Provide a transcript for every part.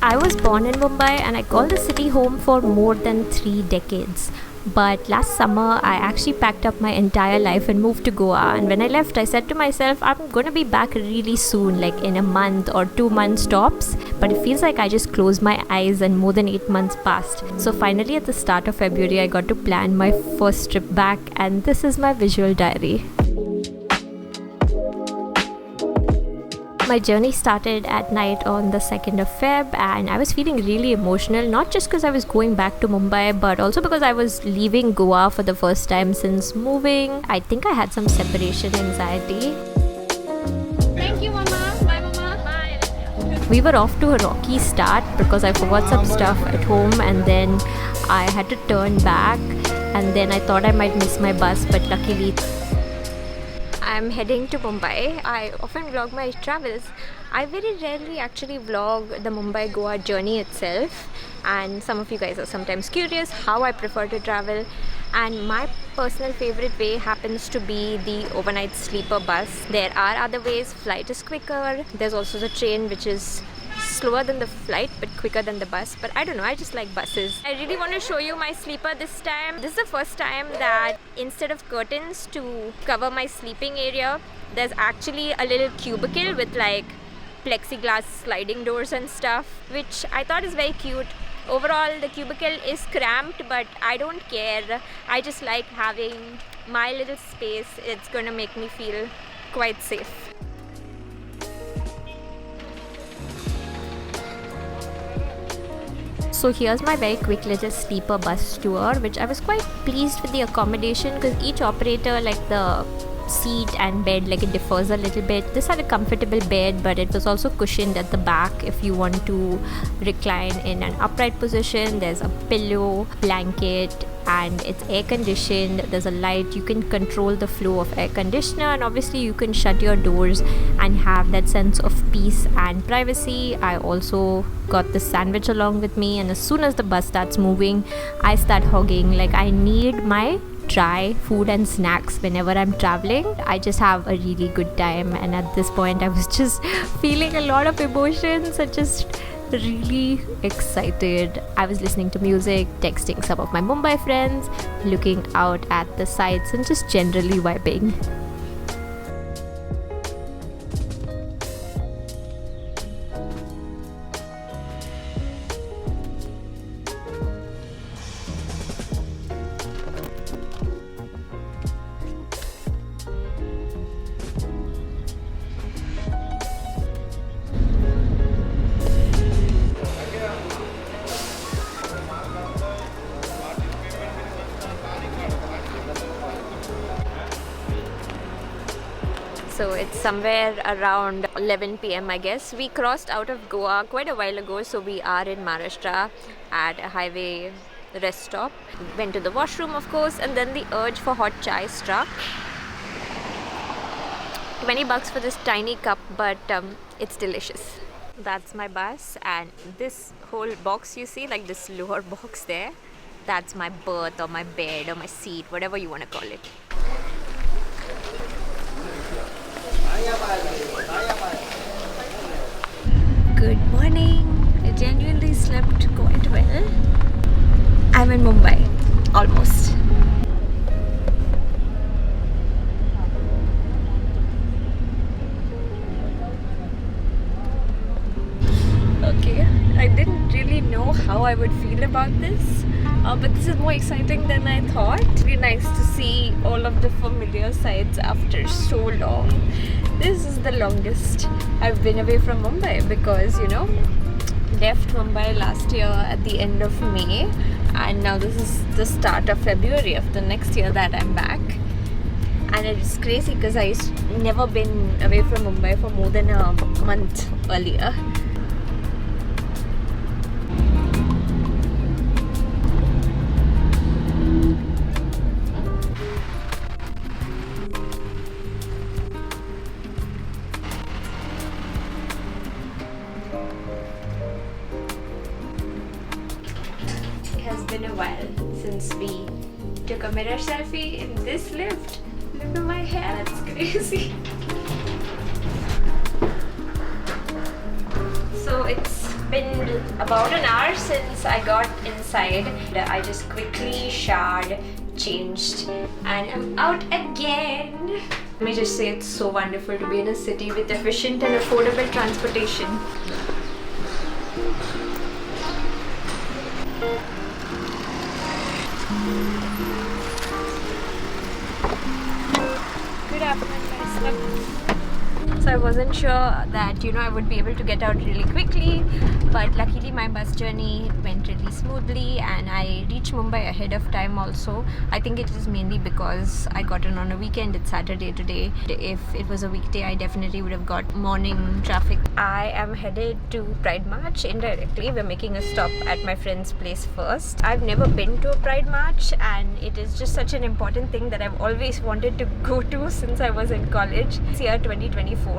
I was born in Mumbai and I call the city home for more than 3 decades. But last summer, I actually packed up my entire life and moved to Goa. And when I left, I said to myself, I'm gonna be back really soon, like in a month or 2 months tops. But it feels like I just closed my eyes and more than 8 months passed. So finally, at the start of February, I got to plan my first trip back, and this is my visual diary. My journey started at night on the 2nd of Feb, and I was feeling really emotional, not just because I was going back to Mumbai, but also because I was leaving Goa for the first time since moving. I think I had some separation anxiety. Thank you, Mama. Bye, Mama. Bye. We were off to a rocky start because I forgot some stuff at home, and then I had to turn back, and then I thought I might miss my bus, but luckily I'm heading to Mumbai. I often vlog my travels. I very rarely actually vlog the Mumbai-Goa journey itself, and some of you guys are sometimes curious how I prefer to travel, and my personal favorite way happens to be the overnight sleeper bus. There are other ways. Flight is quicker. There's also the train, which is slower than the flight but quicker than the bus, but I don't know, I just like buses. I really want to show you my sleeper this time. This is the first time that instead of curtains to cover my sleeping area, there's actually a little cubicle with like plexiglass sliding doors and stuff, which I thought is very cute. Overall, the cubicle is cramped, but I don't care. I just like having my little space. It's gonna make me feel quite safe. So here's my very quick little sleeper bus tour, which I was quite pleased with the accommodation because each operator, like the seat and bed, like it differs a little bit. This had a comfortable bed, but it was also cushioned at the back if you want to recline in an upright position. There's a pillow, blanket, and it's air conditioned. There's a light. You can control the flow of air conditioner, and obviously you can shut your doors and have that sense of peace and privacy. I also got the sandwich along with me, and as soon as the bus starts moving, I start hogging. Like, I need my dry food and snacks whenever I'm traveling. I just have a really good time, and at this point I was just feeling a lot of emotions and just really excited. I was listening to music, texting some of my Mumbai friends, looking out at the sights, and just generally vibing. So it's somewhere around 11 p.m. I guess. We crossed out of Goa quite a while ago, so we are in Maharashtra at a highway rest stop. Went to the washroom, of course, and then the urge for hot chai struck. $20 for this tiny cup, but it's delicious. That's my bus, and this whole box you see, like this lower box there, that's my berth or my bed or my seat, whatever you want to call it. Good morning. I genuinely slept quite well. I'm in Mumbai, almost. Okay, I didn't really know how I would feel about this, but this is more exciting than I thought. It's really nice to see all of the familiar sights after so long. This is the longest I've been away from Mumbai because, you know, left Mumbai last year at the end of May, and now this is the start of February of the next year that I'm back. And it's crazy because I've never been away from Mumbai for more than a month earlier. Been a while since we took a mirror selfie in this lift. Look at my hair, it's crazy. So it's been about an hour since I got inside. I just quickly showered, changed, and I'm out again. Let me just say it's so wonderful to be in a city with efficient and affordable transportation. Good afternoon, guys. So I wasn't sure that I would be able to get out really quickly, but luckily my bus journey went really smoothly and I reached Mumbai ahead of time also. I think it is mainly because I got in on a weekend. It's Saturday today. If it was a weekday, I definitely would have got morning traffic. I am headed to Pride March indirectly. We're making a stop at my friend's place first. I've never been to a Pride March and it is just such an important thing that I've always wanted to go to since I was in college. This year 2024,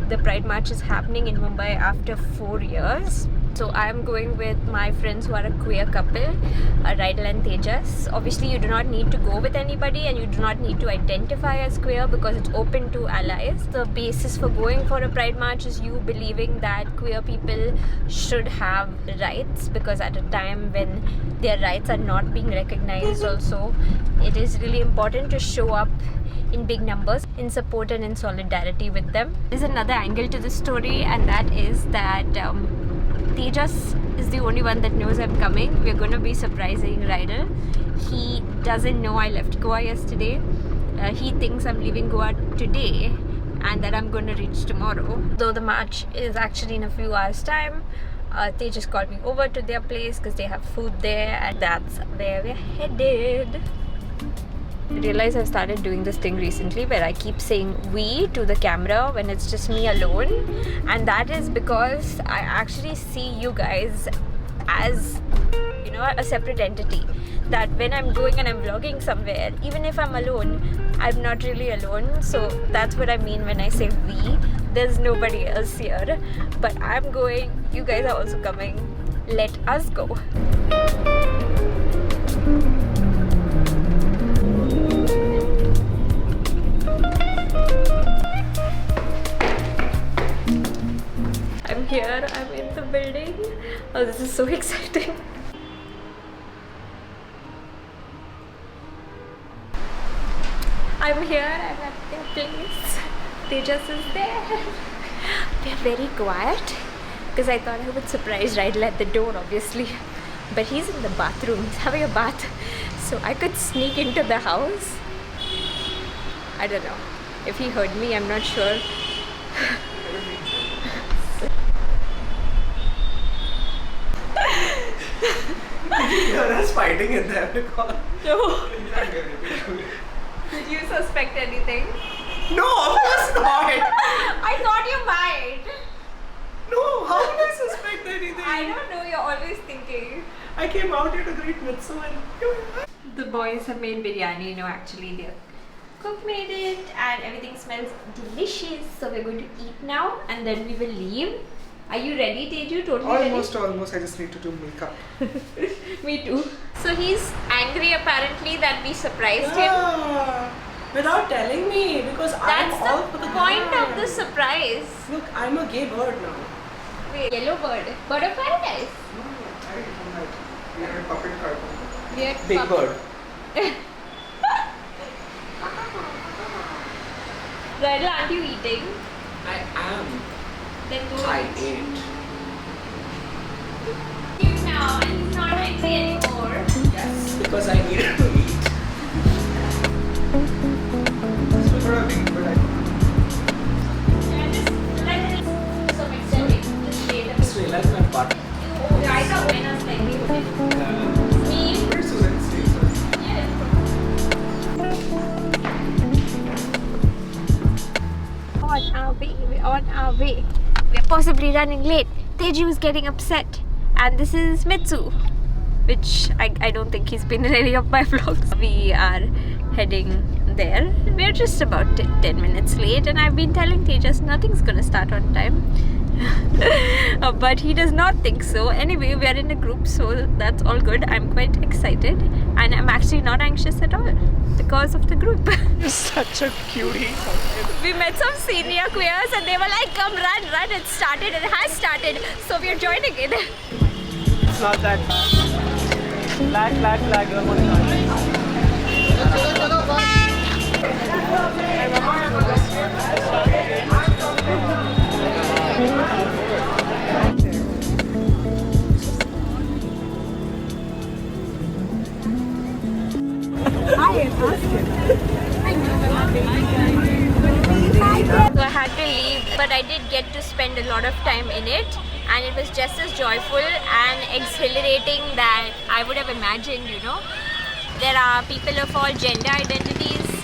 the Pride March is happening in Mumbai after 4 years. So I'm going with my friends who are a queer couple, Rydal and Tejas. Obviously you do not need to go with anybody and you do not need to identify as queer because it's open to allies. The basis for going for a Pride March is you believing that queer people should have rights, because at a time when their rights are not being recognized also, it is really important to show up in big numbers in support and in solidarity with them. There's another angle to the story, and that is that Tejas is the only one that knows I'm coming. We're going to be surprising Rydal. He doesn't know I left Goa yesterday. He thinks I'm leaving Goa today and that I'm going to reach tomorrow. Though the march is actually in a few hours time, they just called me over to their place because they have food there, and that's where we're headed. I realize I've started doing this thing recently where I keep saying we to the camera when it's just me alone, and that is because I actually see you guys as a separate entity. That when I'm going and I'm vlogging somewhere, even if I'm alone, I'm not really alone. So that's what I mean when I say we. There's nobody else here, but I'm going, you guys are also coming. Let us go. Here, I'm in the building. Oh, this is so exciting. I'm here, I'm at their place. Tejas is there. They're very quiet because I thought I would surprise Rydal at the door, obviously. But he's in the bathroom, he's having a bath. So I could sneak into the house. I don't know. If he heard me, I'm not sure. You're just fighting in there because... No. Did you suspect anything? No, of course not. I thought you might. No, how would I suspect anything? I don't know, you're always thinking. I came out here to greet Mitsu and... The boys have made biryani, actually their cook made it and everything smells delicious. So we're going to eat now and then we will leave. Are you ready, Teju? Totally almost. I just need to do makeup. Me too. So he's angry apparently that we surprised him. Without telling me, because I'm all for the point of the surprise. Look, I'm a gay bird now. Wait, yellow bird. Bird of paradise? No, I don't like. We're a puppet cartoon. Big bird. Rydal, aren't you eating? I am. Then go I eat. ate. Cute now, and he's not angry anymore. Yes, because I needed to eat. This was sort of big, but I don't know. Yeah, just let it some extent. Just wait a Just bit. realized my butt. You guys are when us like we would. Me? Where's Susan? Yeah. On our way, we're on our way. We're possibly running late. Teju is getting upset. And this is Mitsu, which I don't think he's been in any of my vlogs. We are heading there. We're just about 10 minutes late and I've been telling Tejas nothing's gonna start on time. But he does not think so. Anyway, we are in a group, so that's all good. I'm quite excited, and I'm actually not anxious at all because of the group. You're such a cutie. We met some senior queers and they were like, come run, it started, it has started, so we are joining it. It's not that bad. Flag, one more time. So I had to leave, but I did get to spend a lot of time in it, and it was just as joyful and exhilarating that I would have imagined, you know. There are people of all gender identities,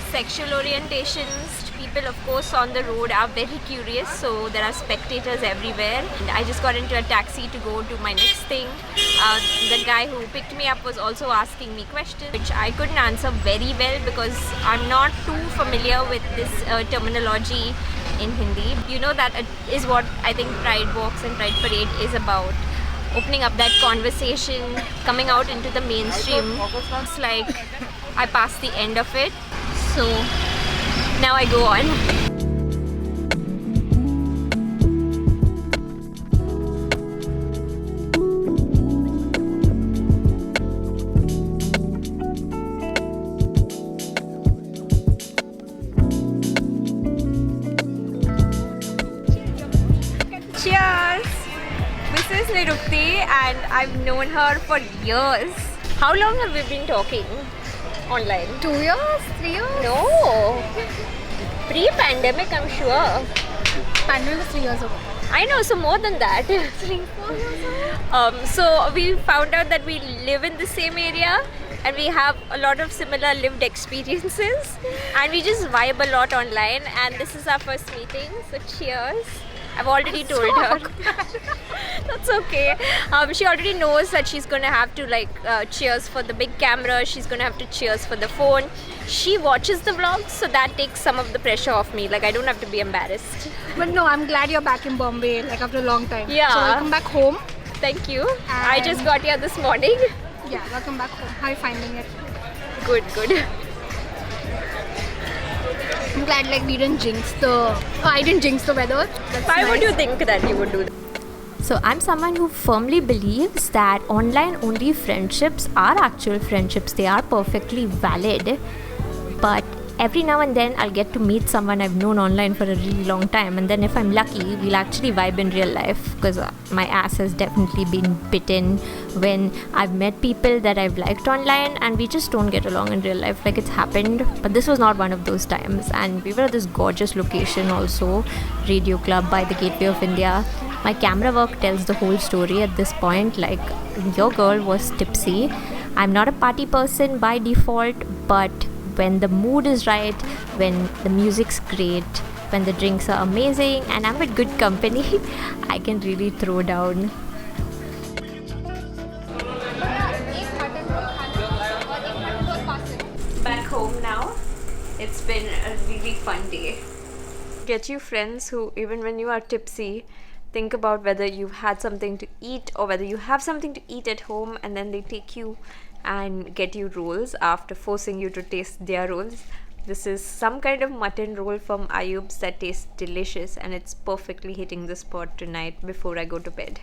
sexual orientations. People, of course, on the road are very curious, so there are spectators everywhere. And I just got into a taxi to go to my next thing. The guy who picked me up was also asking me questions, which I couldn't answer very well because I'm not too familiar with this terminology in Hindi. You know, that is what I think Pride Walks and Pride Parade is about. Opening up that conversation, coming out into the mainstream. It's like I passed the end of it. So now I go on. Cheers! This is Nirupti and I've known her for years. How long have we been talking online? 2 years? 3 years? No! Pre-pandemic, I'm sure. Pandemic was 3 years ago. I know, so more than that. 3-4 years ago? So we found out that we live in the same area and we have a lot of similar lived experiences and we just vibe a lot online, and this is our first meeting, so cheers. I've already told her. That's okay. She already knows that she's gonna have to cheers for the big camera. She's gonna have to cheers for the phone. She watches the vlogs, so that takes some of the pressure off me. Like, I don't have to be embarrassed. But no, I'm glad you're back in Bombay, like after a long time. Yeah. So welcome back home. Thank you. I just got here this morning. Yeah, welcome back home. How are you finding it? Good. I'm glad we didn't jinx the... I didn't jinx the weather. That's Why nice. would you think that you would do that? So I'm someone who firmly believes that online only friendships are actual friendships. They are perfectly valid. But every now and then I'll get to meet someone I've known online for a really long time, and then if I'm lucky, we'll actually vibe in real life, because my ass has definitely been bitten when I've met people that I've liked online and we just don't get along in real life. Like, it's happened, but this was not one of those times. And we were at this gorgeous location also, Radio Club by the Gateway of India. My camera work tells the whole story at this point. Like, your girl was tipsy. I'm not a party person by default, but when the mood is right, when the music's great, when the drinks are amazing and I'm with good company, I can really throw down. Back home now. It's been a really fun day. Get you friends who, even when you are tipsy, think about whether you've had something to eat or whether you have something to eat at home, and then they take you and get you rolls after forcing you to taste their rolls. This is some kind of mutton roll from Ayub's that tastes delicious, and it's perfectly hitting the spot tonight before I go to bed.